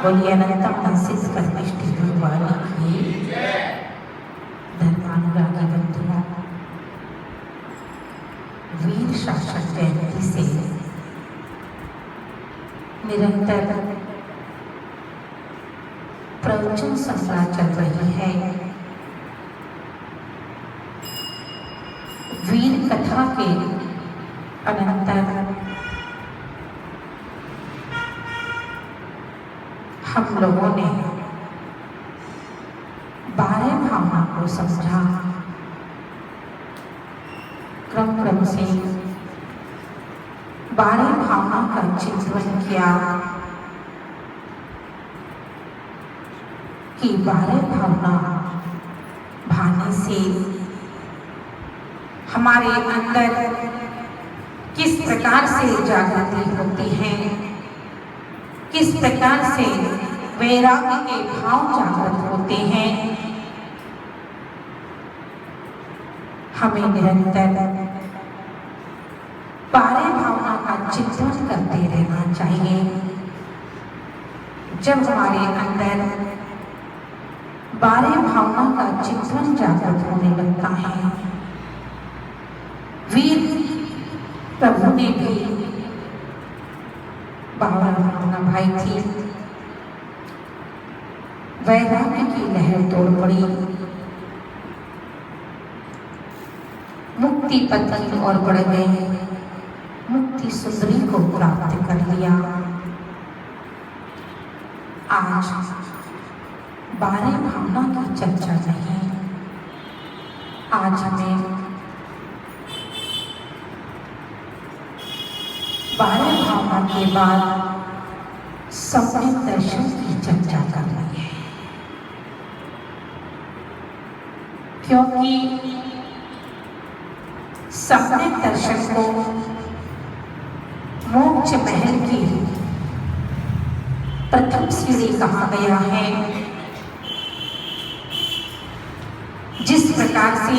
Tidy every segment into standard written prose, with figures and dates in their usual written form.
बोलिए अनंतम नंसिस कर्मिष्टि भगवान की धर्मानुरागी बंधुओं, वीर शासक जयंती से निरंतर प्रवचन संस्था चल रही है। वीर कथा के अनंतर हम लोगों ने 12 भावना को समझा, क्रम से 12 भावना का चिंतन किया कि 12 भावना भाने से हमारे अंदर किस प्रकार से जागृति होती है, किस प्रकार से वैराग्य के भाव जागृत होते हैं। हमें निरंतर 12 भावना का चिंतन करते रहना चाहिए। जब हमारे अंदर 12 भावना का चिंतन जागृत होने लगता है, वीर प्रभु ने भी 12 भावना भाई थी, वैराग्य की लहर तोड़ पड़ी, मुक्ति पथ की ओर बढ़ गए, मुक्ति सुंदरी को प्राप्त कर लिया। आज 12 भावना की चर्चा नहीं, आज हमें 12 भावना के बाद सम्यक दर्शन की चर्चा करनी है, क्योंकि सम्यक दर्शन को मोक्ष महल की प्रथम सीढ़ी कहा गया है। जिस प्रकार से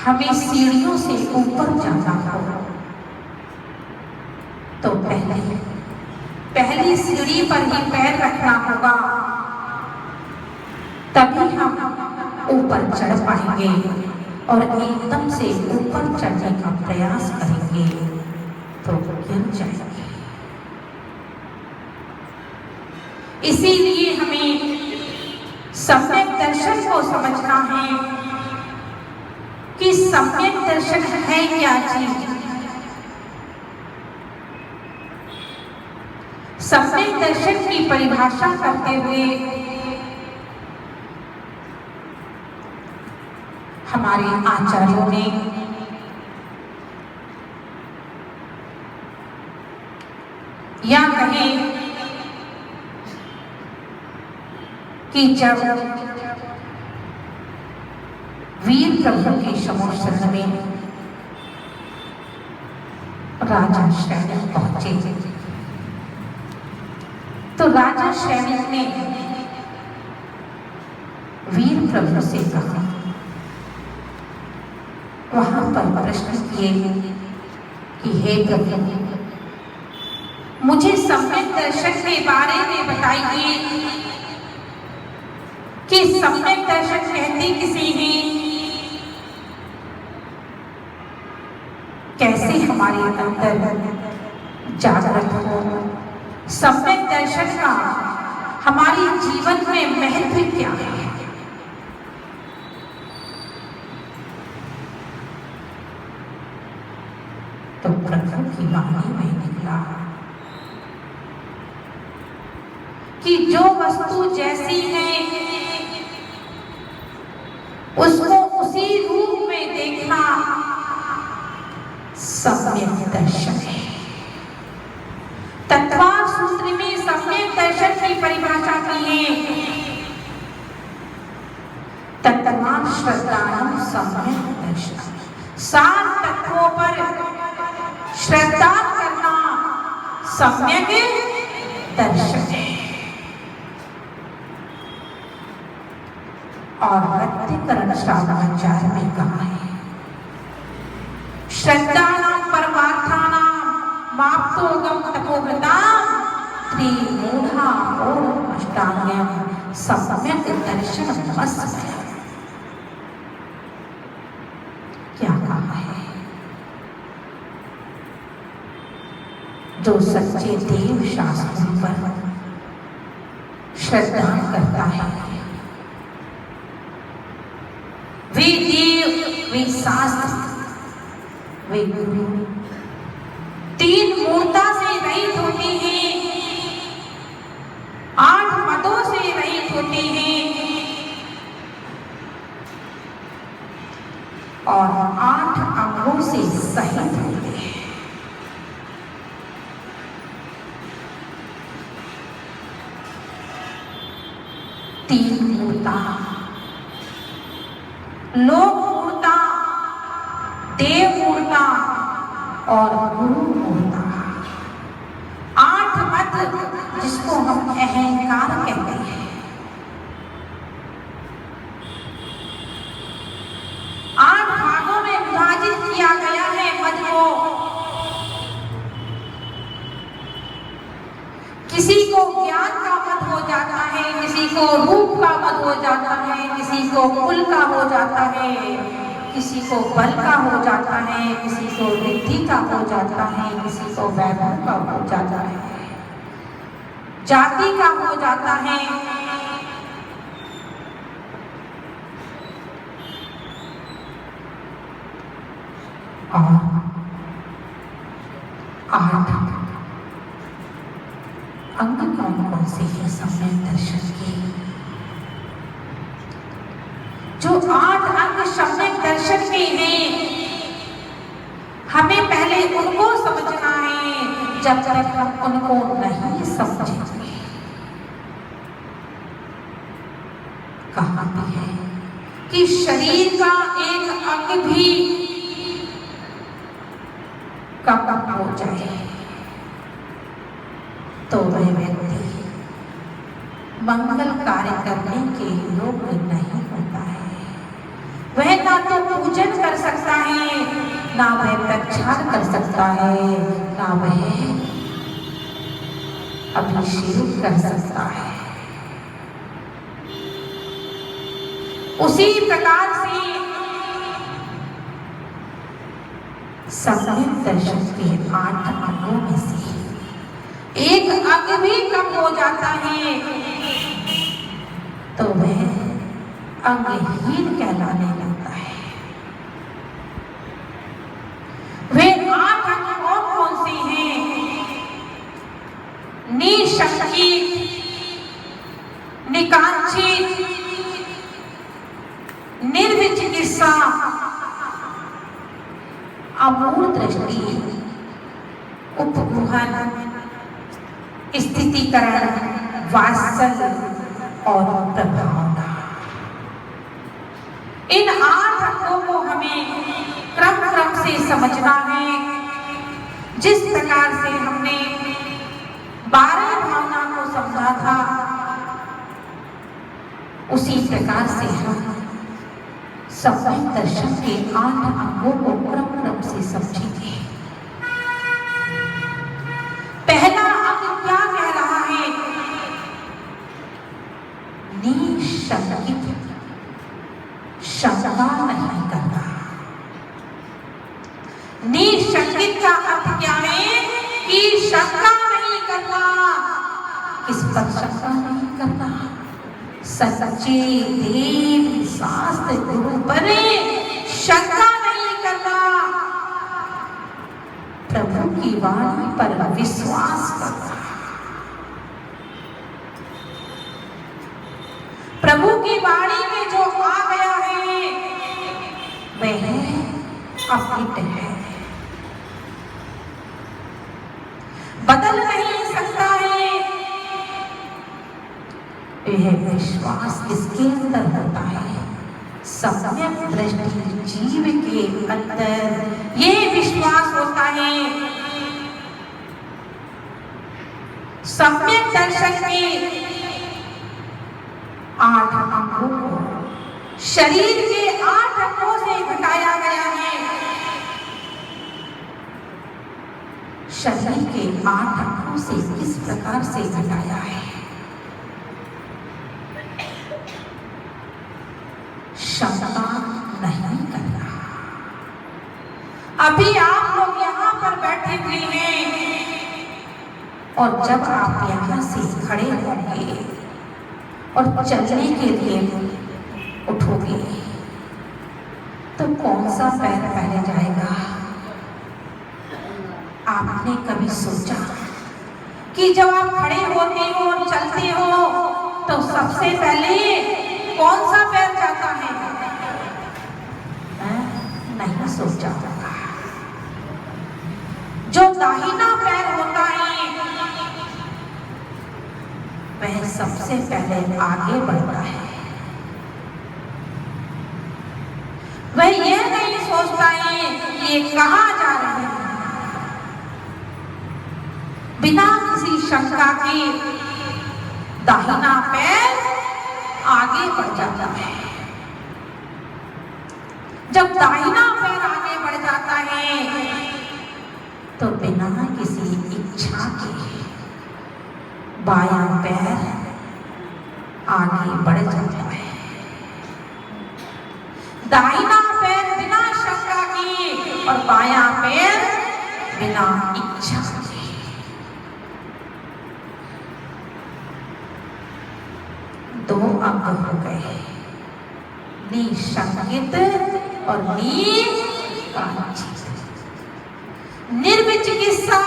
हमें सीढ़ियों से ऊपर जाना हो तो पहली सीढ़ी पर ही पैर रखना होगा, तभी हम ऊपर चढ़ पाएंगे और एकदम से ऊपर चढ़ने का प्रयास करेंगे तो गिर जाएंगे। इसीलिए हमें सम्यक दर्शन को समझना है कि सम्यक दर्शन है क्या चीज। सम्यक दर्शन की परिभाषा करते हुए हमारे आचार्यों ने या कहें कि जब वीर प्रभु के समोषण में राजा शैनिक पहुंचे तो राजा शैनिक ने वीर प्रभु से कहा, वहां पर प्रश्न किए कि हे प्रभु, मुझे सम्यक दर्शन के बारे में बताइए कि सम्यक दर्शन कहते किसे हैं, कैसे हमारे अंदर जागृत हो। सम्यक दर्शन का हमारे जीवन में महत्व क्या है। तो प्रभु की वाणी में निकला कि जो वस्तु जैसी है उसको उसी रूप में देखना सम्यक दर्शन है। तत्वार सूत्र में सम्यक दर्शन की परिभाषा की है, तत्वार श्रद्धान सम्यक दर्शन। 7 तत्वों पर श्रद्धा करना सम्यक दर्शन है। और व्यक्तिकरण श्रावणाचार्य में कहा है, श्रद्धानां परमार्थानां समाप्तोऽगम तपोव्रताम् त्रिमूढ़ा अष्टांगम सम्यक दर्शनमस्मय। क्या कहा है? जो सच्चे देव शास्त्रों पर श्रद्धा करता है, वे देव, वे शास्त्र, वे गुरु तीन मूर्ता से रहित होते हैं, 8 मदों से रहित होते हैं और 8 अंगों से सहित होते हैं। तीन मूर्ता, लोक मूर्ता, देव मूर्ता और गुरु मूर्ता। 8 मद, जिसको हम अहंकार कहते हैं। 8 भागों में विभाजित किया गया है मद को। किसी को ज्ञान का मद हो जाता है, किसी को रूप का मद हो जाता है, किसी को कुल का हो जाता है, किसी को बल का हो जाता है, किसी को रिद्धि का हो जाता है, किसी को वैभव का हो जाता है, जाति का हो जाता है। और 8 अंग कौन से हैं सम्यक दर्शन के? जो 8 अंग सम्यक दर्शन के हैं, हमें पहले उनको समझना है। जब तक हम उनको नहीं समझेंगे, कहा भी है कि शरीर का एक अंग भी कम हो जाए तो वह व्यक्ति मंगल कार्य करने के योग्य नहीं होता है। वह ना तो पूजन कर सकता है, ना वह प्रक्षाल कर सकता है, ना वह अभिषेक कर सकता है। उसी प्रकार से सम्यक दर्शन के 8 अंगों में से एक अंग भी कम हो जाता है तो वह अंगहीन कहलाने लगता है। वे 8 अंग कौन से हैं? निशंकित, निकांक्षित, निर्विचिकित्सा, अमूर्त दृष्टि, उपगुहन, स्थितिकरण, वात्सल्य और प्रभावना। इन 8 अंगों को हमें क्रम से समझना है। जिस प्रकार से हमने 12 भावना को समझा था, उसी प्रकार से हम सम्यक दर्शन के 8 अंगों को क्रम से समझेंगे। पहला अंग क्या कह रहा है? निशंकित, शंका नहीं करना। निशंकित का अर्थ क्या है? कि शंका नहीं करना। किस पर शंका नहीं करना? सच्चे देव शास्त्र गुरु पर शंका नहीं करना। प्रभु की वाणी पर विश्वास करना। प्रभु की वाणी में जो आ गया है वह अमिट है, बदल नहीं सकता है। यह विश्वास किसके अंदर होता है? सम्यक दृष्टि जीव के अंदर ये विश्वास होता है। सम्यक दर्शन में 8 अंगों को शरीर के 8 अंगों से घटाया गया है। शरीर के 8 अंगों से किस प्रकार से घटाया है। शंका नहीं करना। अभी आप लोग यहाँ पर बैठे हुए हैं और जब आप यहाँ से खड़े होंगे और चलने के लिए उठोगे तो कौन सा पैर पहले जाएगा। आपने कभी सोचा कि जब आप खड़े होते हो और चलते हो तो सबसे पहले कौन सा पैर जाता है। नहीं सोचा होगा। जो दाहिना पैर होता है वह सबसे पहले आगे बढ़ता है। वह यह नहीं सोचता है ये कहाँ जा रहे हैं। बिना किसी शंका के दाहिना पैर आगे बढ़ जाता है। जब दाहिना पैर आगे बढ़ जाता है तो बिना किसी इच्छा के बायां पैर आगे बढ़ जाता है। दाहिना पैर बिना शंका के और बायां पैर बिना इच्छा के। दो अंग हो गए, निशंकित और निकांक्षित। निर्विचिकित्सा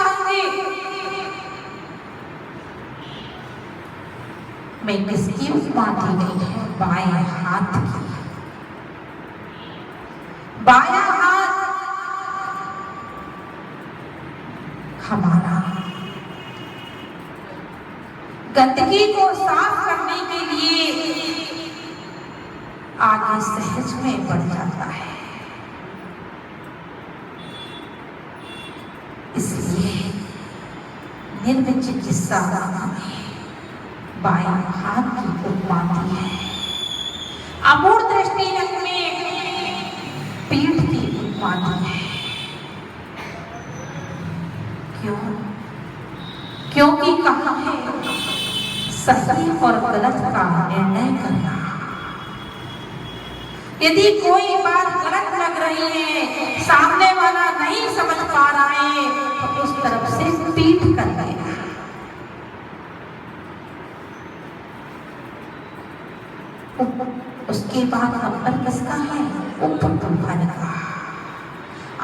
में किसकी उपमा दी गई है। बाएं हाथ की। बायां हाथ हमारा गंदगी को साफ करने के लिए आगे सहज में बढ़ जाता है। इसलिए निर्विचिकित्सा में बाएं हाथ की उपमा दी है। अमूढ़ दृष्टि में पीठ की उपमा दी है। क्यों? क्योंकि कहा है सही और गलत का निर्णय करना। यदि कोई बात गलत लग रही है, सामने वाला नहीं समझ पा रहा है तो उस तरफ से पीठ कर देना। उसके बाद नंबर किसका है? उपगुहन का।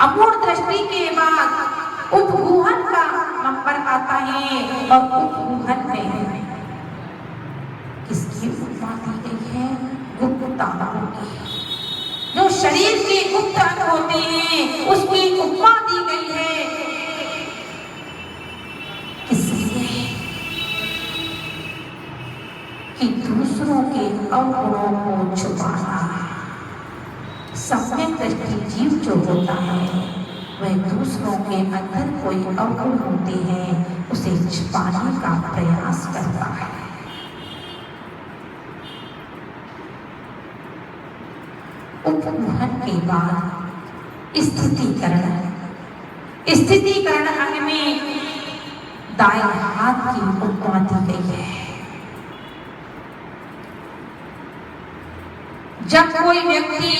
अमूढ़ दृष्टि के बाद उपगुहन का नंबर आता है और उपगुहन में किसकी उपमा दी गई है? गुप्त अंगों की। जो शरीर के गुप्त अंग होते हैं उसकी उपमा दी गई है। इसलिए कि दूसरों के अवगुणों को छुपाना। सम्यक दृष्टि जीव जो होता है वह दूसरों के अंदर कोई अवगुण होते हैं उसे छुपाने का प्रयास करता है। उपगुहन के बाद स्थितीकरण। स्थितीकरण अंग में दाएं हाथ की उपमा दी गई है। जब कोई व्यक्ति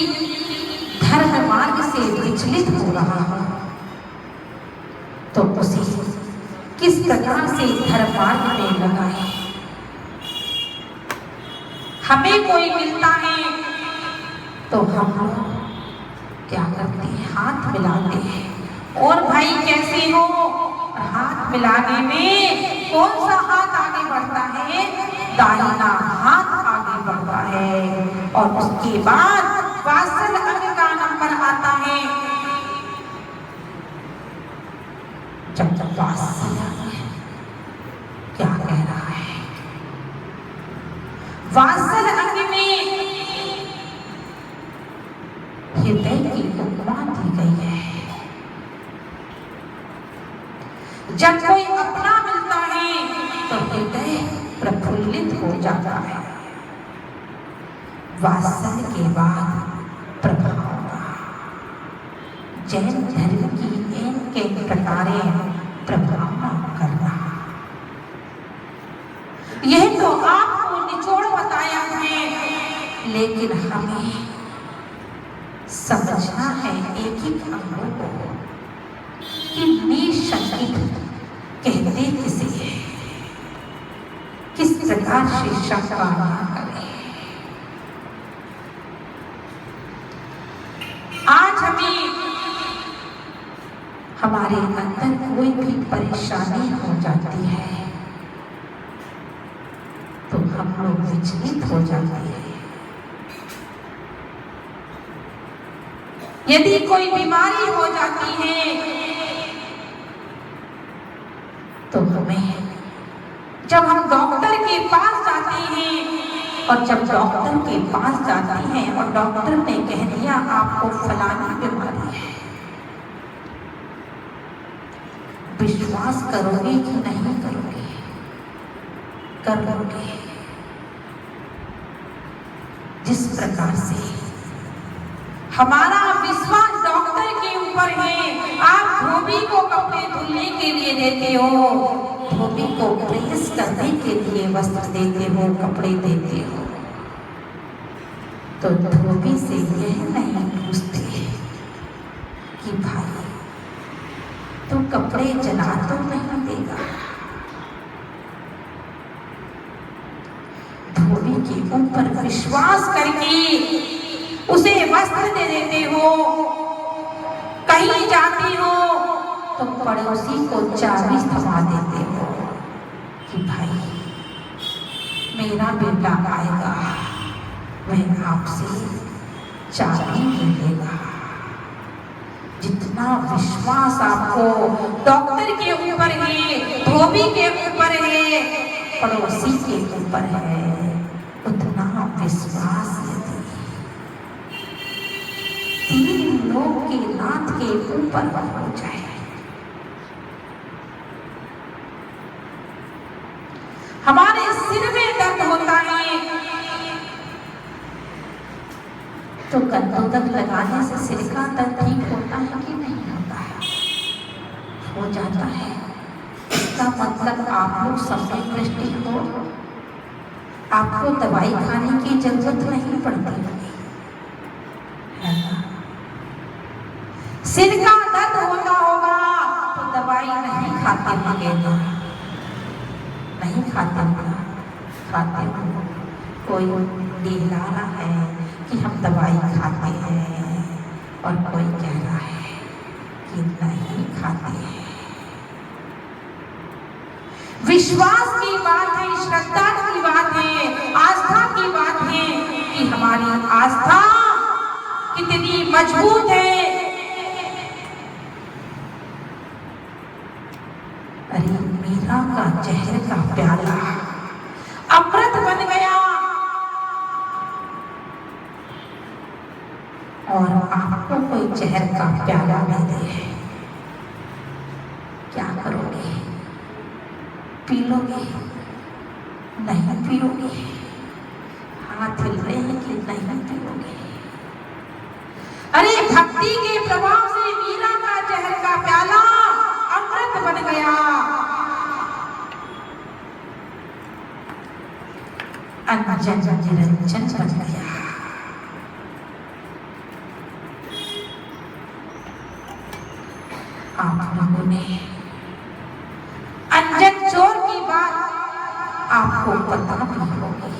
धर्म मार्ग से विचलित हो रहा हो तो उसे किस प्रकार से धर्म मार्ग में लगाए। हमें कोई मिलता है तो हम क्या करते हैं? हाथ मिलाते हैं। और भाई कैसे हो? हाथ मिलाने में कौन सा हाथ आगे बढ़ता है? दाहिना हाथ आगे बढ़ता है। और उसके बाद वात्सल अंग का नंबर आता है। जब तक वात्सल क्या कह रहा है? वात्सल अंग में हृदय की उपमा दी गई है। जब कोई अपना मिलता है तो हृदय प्रफुल्लित हो जाता है। वात्सल के बाद प्रभाव। जैन धर्म की इन के प्रकारें प्रभाव न करना। यह तो आपको निचोड़ बताया है, लेकिन हमें समझना है एक ही अंगों को कि निशंकित कहते किसे है, किस प्रकार से शंका न करें। आज हमें हमारे अंदर कोई भी परेशानी हो जाती है तो हम लोग विचलित हो जाते हैं। यदि कोई बीमारी हो जाती है तो हमें, जब हम डॉक्टर के पास जाते हैं और जब डॉक्टर के पास जाते हैं और डॉक्टर ने कह दिया आपको फलानी बीमारी है, विश्वास करोगे कि नहीं करोगे? कर लोगे। जिस प्रकार से हमारा विश्वास डॉक्टर के ऊपर है, आप धोबी को कपड़े धुलने के लिए देते हो, धोबी को प्रेस करने के लिए वस्त्र देते हो, कपड़े देते हो, तो धोबी से यह नहीं पूछते कि भाई तो कपड़े जला तो नहीं देगा। धोबी के ऊपर विश्वास करके उसे वस्त्र दे देते हो। कहीं जाते हो तो पड़ोसी को चाबी थमा देते हो कि भाई मेरा बेटा आएगा, वह आपसे चाबी मिलेगा। जितना विश्वास आपको डॉक्टर के ऊपर है, धोबी के ऊपर है, पड़ोसी के ऊपर है, उतना विश्वास यदि तीन लोग के नाथ के ऊपर हो जाए, हमारे सिर में दर्द होता है तो गंदोदक लगाने से सिर का दर्द ठीक होता है कि नहीं होता है? हो जाता है। इसका मतलब आप लोग समय दृष्टि हो, आपको दवाई खाने की जरूरत नहीं पड़ती है ना? सिर का दर्द होता होगा तो दवाई नहीं खाते होंगे, नहीं खाते होगा, खाते हो। कोई दिला रहा है कि हम दवाई खाते हैं और कोई कह रहा है कि नहीं खाते हैं। विश्वास की बात है, श्रद्धा की बात है, आस्था की बात है कि हमारी आस्था कितनी मजबूत है। अरे मीरा का जहर का प्याला अमृत बन गया और आपको कोई जहर का प्याला मिल गया, क्या करोगे? पी लोगे? नहीं पियोगे? हाथ हिल रहे हैं कि नहीं पियोगे? अरे भक्ति के प्रभाव से मीरा का जहर का प्याला अमृत बन गया। अंजन निरंजन बन गया। आप लोगों ने अंजन चोर की बात आपको पता भी होगी।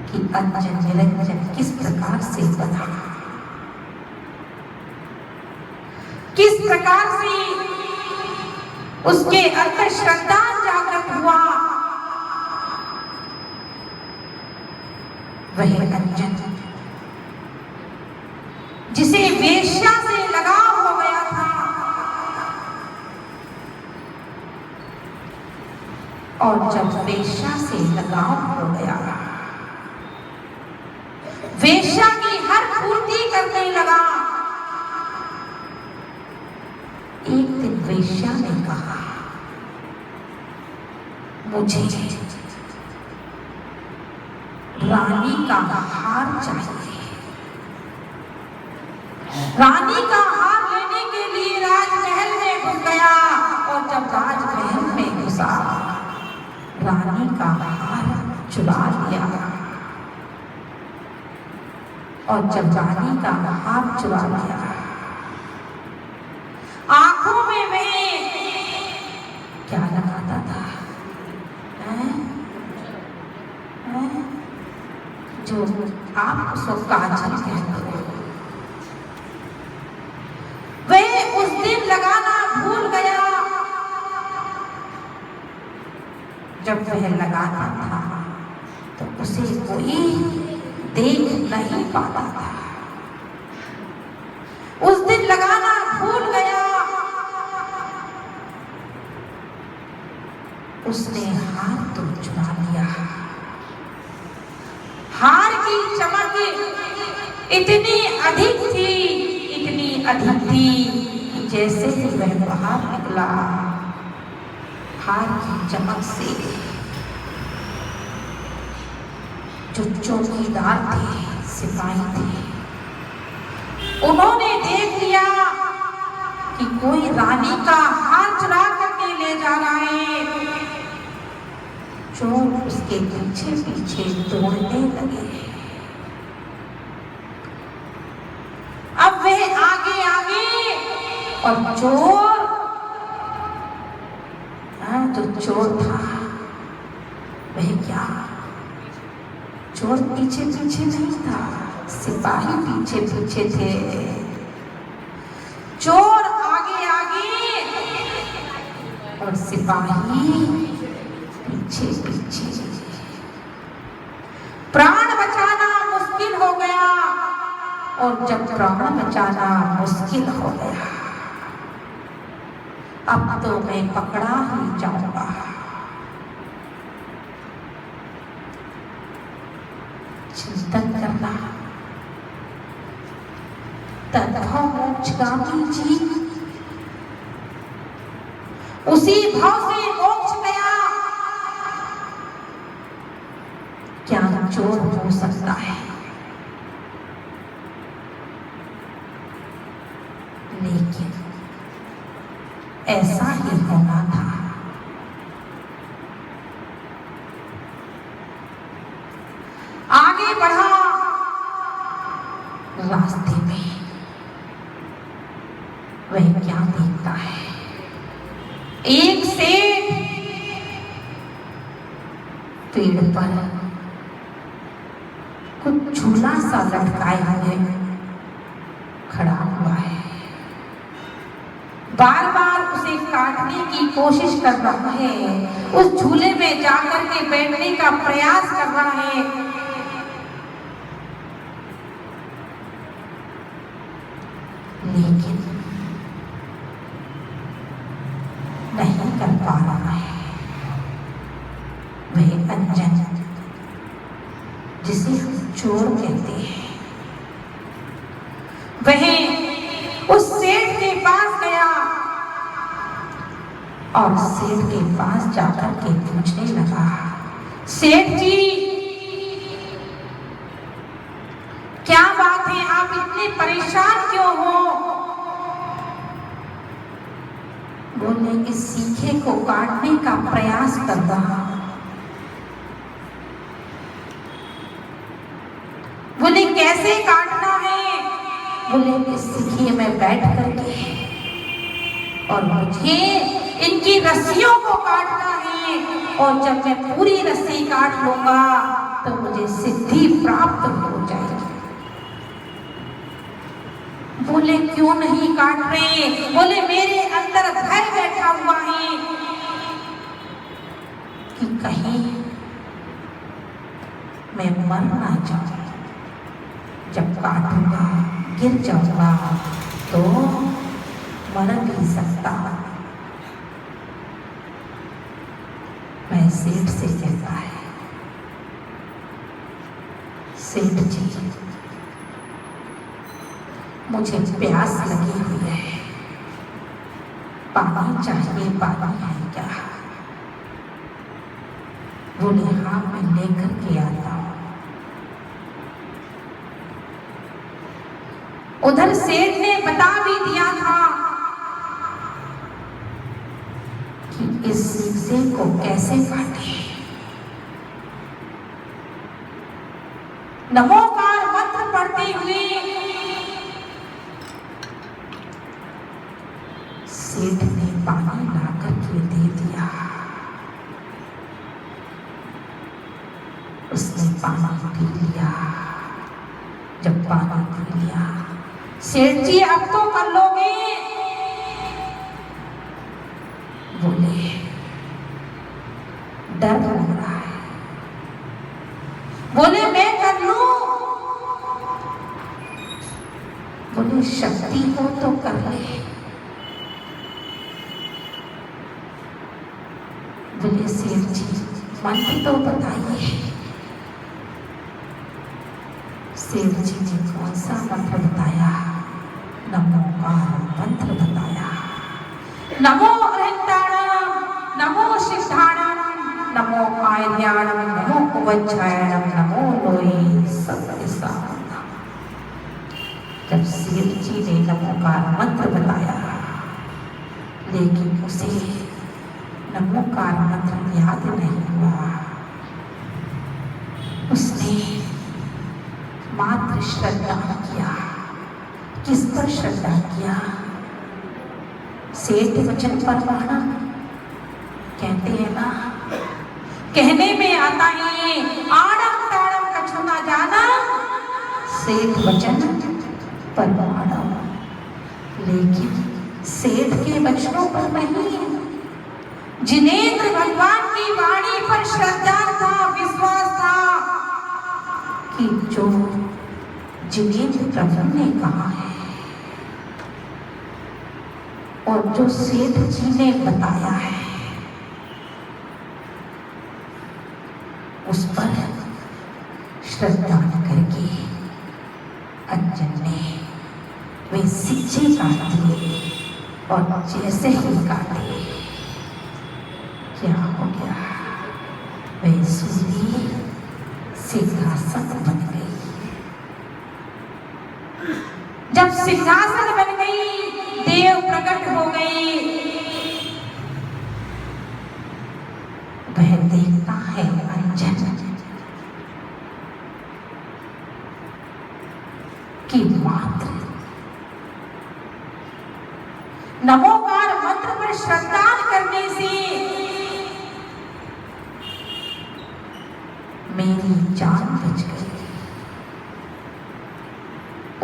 कि अंजन निरंजन किस प्रकार से बना, किस प्रकार से उसके अंदर श्रद्धा जागृत हुआ। वह अंजन जिसे वेश्या से लगाव हो गया था और जब वेश्या से लगाव हो गया, वेश्या की हर पूर्ति करने लगा। एक दिन वेश्या ने कहा मुझे रानी का हार चाहिए। रानी का हार लेने के लिए राजमहल में घुस गया और जब राजमहल में घुसा रानी का हार चुरा लिया और जब रानी का हार चुरा लिया आंखों में वह क्या लगाता था जो आप उसको काजल कहते हो वह उस दिन लगाना भूल गया जब वह लगाता था तो उसे कोई देख नहीं पाता था। उस दिन लगाना भूल गया उसने हार तो चुरा लिया। हार की चमक इतनी अधिक थी कि जैसे ही वह बाहर निकला हार की चमक से जो चौकीदार थे सिपाही थे उन्होंने देख लिया कि कोई रानी का हार चुरा करके ले जा रहा है। चोर उसके पीछे पीछे दौड़ने लगे। अब वह आगे आगे और चोर जो चोर था वह क्या चोर पीछे पीछे नहीं था सिपाही पीछे पीछे थे। चोर आगे आगे और सिपाही पीछे पीछे। प्राण बचाना मुश्किल हो गया और जब प्राण बचाना मुश्किल हो गया अब तो मैं पकड़ा ही जाऊंगा। चिंतन करना तद्भव मोक्षगामी जी उसी भाव से मोक्ष गया। क्या चोर हो सकता है लेकिन ऐसा ही होना था। आगे बढ़ा रास्ते में वह क्या देखता है एक सेठ पेड़ पर कुछ झूला सा लटकाए हुए खड़ा हुआ है। बार बार उसे काटने की कोशिश कर रहा है। उस झूले में जाकर के बैठने का प्रयास कर रहा है लेकिन नहीं कर पा रहा है। वह अंजन जिसे हम चोर कहते हैं वह उस सेठ के पास गया और सेठ के पास जाकर के पूछने लगा सेठ जी क्या बात है आप इतने परेशान क्यों हो। बोले इस सीखे को काटने का प्रयास कर रहा। बोले कैसे काटना है। बोले इस सीखे में बैठ करके और मुझे इनकी रस्सियों को काटना है और जब मैं पूरी रस्सी काट लूंगा तो मुझे सिद्धि प्राप्त हो जाएगी। बोले क्यों नहीं काट रहे। बोले मेरे अंदर भय बैठा हुआ है कि कहीं मैं मर ना जाऊं। जब काटूंगा गिर जाऊंगा तो मर भी सकता। मैं सेठ से कहता है सेठ जी मुझे प्यास लगी हुई है पानी चाहिए पानी है क्या। बोले हाँ मैं लेकर के आता हूं। उधर सेठ ने बता भी दिया था कि इस शीशे को कैसे काटे। नमोकार मंत्र पढ़ते हुए सेठ ने पानी लाकर के दे दिया। उसने पानी पी लिया। जब पानी पी लिया, सेठ जी अब तो कर लोगे? बोले डर लग रहा है। बोले मैं कर लूं? बोले शक्ति हो तो कर ले। बोले सेठ जी मंत्र तो बताइए। सेठ जी ने कौन सा मंत्र बताया? नमोकार मंत्र बताया। नमो अरिहंताणं, नमो सिद्धाणं, नमो आयर्याणं, नमो उपज्जायणं, नमो लोये सत्यसाधनं। जब सेठ जी ने नमोकार मंत्र बताया, लेकिन उसे नमोकार मंत्र याद नहीं हुआ। उसने मात्र श्रद्धा किया। किस पर श्रद्धा किया? सेठ वचन पर रहना। कहते हैं ना, कहने में आता है आड़म ताड़म कछु ना जाना, सेठ वचन पर रहना। लेकिन सेठ के वचनों पर नहीं, जिनेंद्र भगवान की वाणी पर श्रद्धा था, विश्वास था कि जो जिनेंद्र प्रभु ने कहा है और जो सेठ जी ने बताया है, उस पर श्रद्धा करके अंजन ने वे सिक्के काट दिए। और जैसे ही काटे, क्या हो गया? वे सूली सिंहासन बन गई। जब सिंहासन बन गई, देव प्रकट हो गए। वह देखता है अंजन की मात्र नमोकार मंत्र पर श्रद्धा करने से मेरी जान बच गई।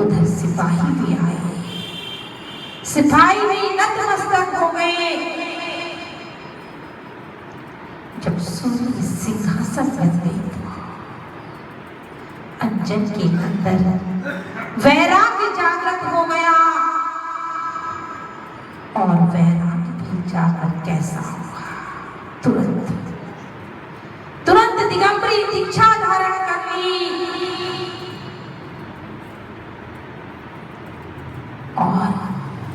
उधर सिपाही भी आए, सिपाही भी नतमस्तक हो गए। जब सूर्य सिंहासन बन गई तो अंजन के अंदर वैराग्य जागृत हो गया। और वैराग्य भी जागृत कैसा हुआ? तुरंत दिगंबरी दीक्षा धारण कर ली और